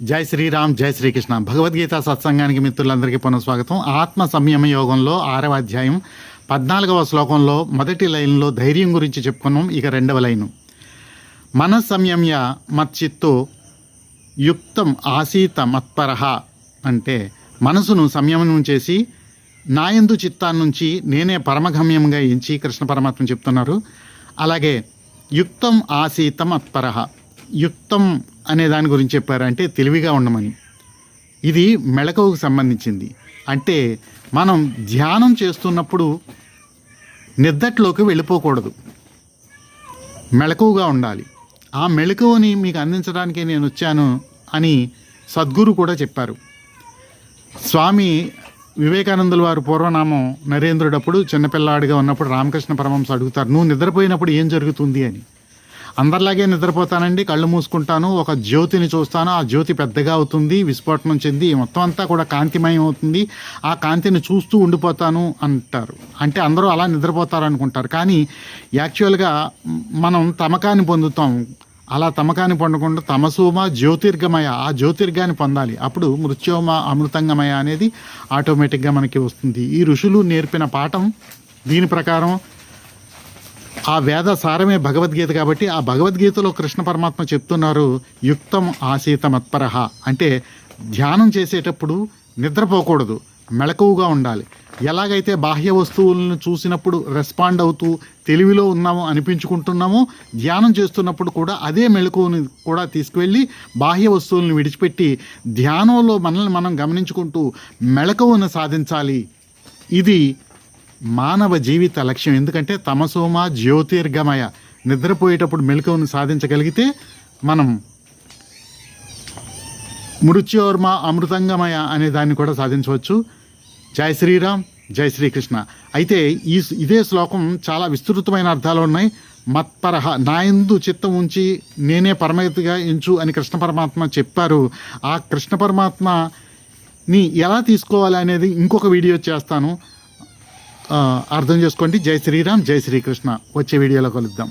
జై శ్రీరామ్, జై శ్రీకృష్ణ. భగవద్గీత సత్సంగానికి మిత్రులందరికీ పునఃస్వాగతం. ఆత్మ సంయమ యోగంలో 6వ అధ్యాయం 14వ శ్లోకంలో మొదటి లైన్లో ధైర్యం గురించి చెప్పుకున్నాం. ఇక 2వ లైను, మనస్సంయమ్య మచ్చిత్తో యుక్తం ఆసీత మత్పరహ అంటే మనసును సంయమనం చేసి నాయందు చిత్తాన్నించి నేనే పరమగమ్యంగా ఎంచి కృష్ణ పరమాత్మ చెప్తున్నారు. అలాగే యుక్తం ఆసీత మత్పరహ, యుక్తం అనే దాని గురించి చెప్పారు, అంటే తెలివిగా ఉండమని. ఇది మెళకువకు సంబంధించింది. అంటే మనం ధ్యానం చేస్తున్నప్పుడు నిద్దట్లోకి వెళ్ళిపోకూడదు, మెళకువగా ఉండాలి. ఆ మెళకువని మీకు అందించడానికి నేను వచ్చాను అని సద్గురు కూడా చెప్పారు. స్వామి వివేకానందుల వారు పూర్వనామం నరేంద్రుడప్పుడు చిన్నపిల్లాడిగా ఉన్నప్పుడు రామకృష్ణ పరమహంస అడుగుతారు, నువ్వు నిద్రపోయినప్పుడు ఏం జరుగుతుంది అని. అందరిలాగే నిద్రపోతానండి, కళ్ళు మూసుకుంటాను, ఒక జ్యోతిని చూస్తాను, ఆ జ్యోతి పెద్దగా అవుతుంది, విస్ఫోటనం చెంది మొత్తం అంతా కూడా కాంతిమయం అవుతుంది, ఆ కాంతిని చూస్తూ ఉండిపోతాను అంటారు. అంటే అందరూ అలా నిద్రపోతారు అనుకుంటారు, కానీ యాక్చువల్గా మనం తమకాన్ని పొందుతాం. అలా తమకాన్ని పొందకుండా తమసోమ జ్యోతిర్గమయ, ఆ జ్యోతిర్గాన్ని పొందాలి. అప్పుడు మృత్యోమ అమృతంగమయ అనేది ఆటోమేటిక్గా మనకి వస్తుంది. ఈ ఋషులు నేర్పిన పాఠం, దీని ప్రకారం ఆ వేద సారమే భగవద్గీత. కాబట్టి ఆ భగవద్గీతలో కృష్ణ పరమాత్మ చెప్తున్నారు, యుక్తం ఆసీత మత్పరహ అంటే ధ్యానం చేసేటప్పుడు నిద్రపోకూడదు, మెళకువగా ఉండాలి. ఎలాగైతే బాహ్య వస్తువులను చూసినప్పుడు రెస్పాండ్ అవుతూ తెలివిలో ఉన్నామో అనిపించుకుంటున్నామో, ధ్యానం చేస్తున్నప్పుడు కూడా అదే మెళకువని కూడా తీసుకువెళ్ళి బాహ్య వస్తువులను విడిచిపెట్టి ధ్యానంలో మనల్ని మనం గమనించుకుంటూ మెళకువను సాధించాలి. ఇది మానవ జీవిత లక్ష్యం. ఎందుకంటే తమసోమ జ్యోతిర్గమయ, నిద్రపోయేటప్పుడు మెలకువను సాధించగలిగితే మనం మృత్యోర్మ అమృతంగమయ అనే దాన్ని కూడా సాధించవచ్చు. జై శ్రీరామ్, జై శ్రీకృష్ణ. అయితే ఇదే శ్లోకం చాలా విస్తృతమైన అర్థాలు ఉన్నాయి. మత్పరహ, నాయందు చిత్తం ఉంచి నేనే పరమగతిగా ఎంచు అని కృష్ణ పరమాత్మ చెప్పారు. ఆ కృష్ణ పరమాత్మని ఎలా తీసుకోవాలి అనేది ఇంకొక వీడియో చేస్తాను, అర్థం చేసుకోండి. జై శ్రీరామ్, జై శ్రీకృష్ణ. వచ్చే వీడియోలో కలుద్దాం.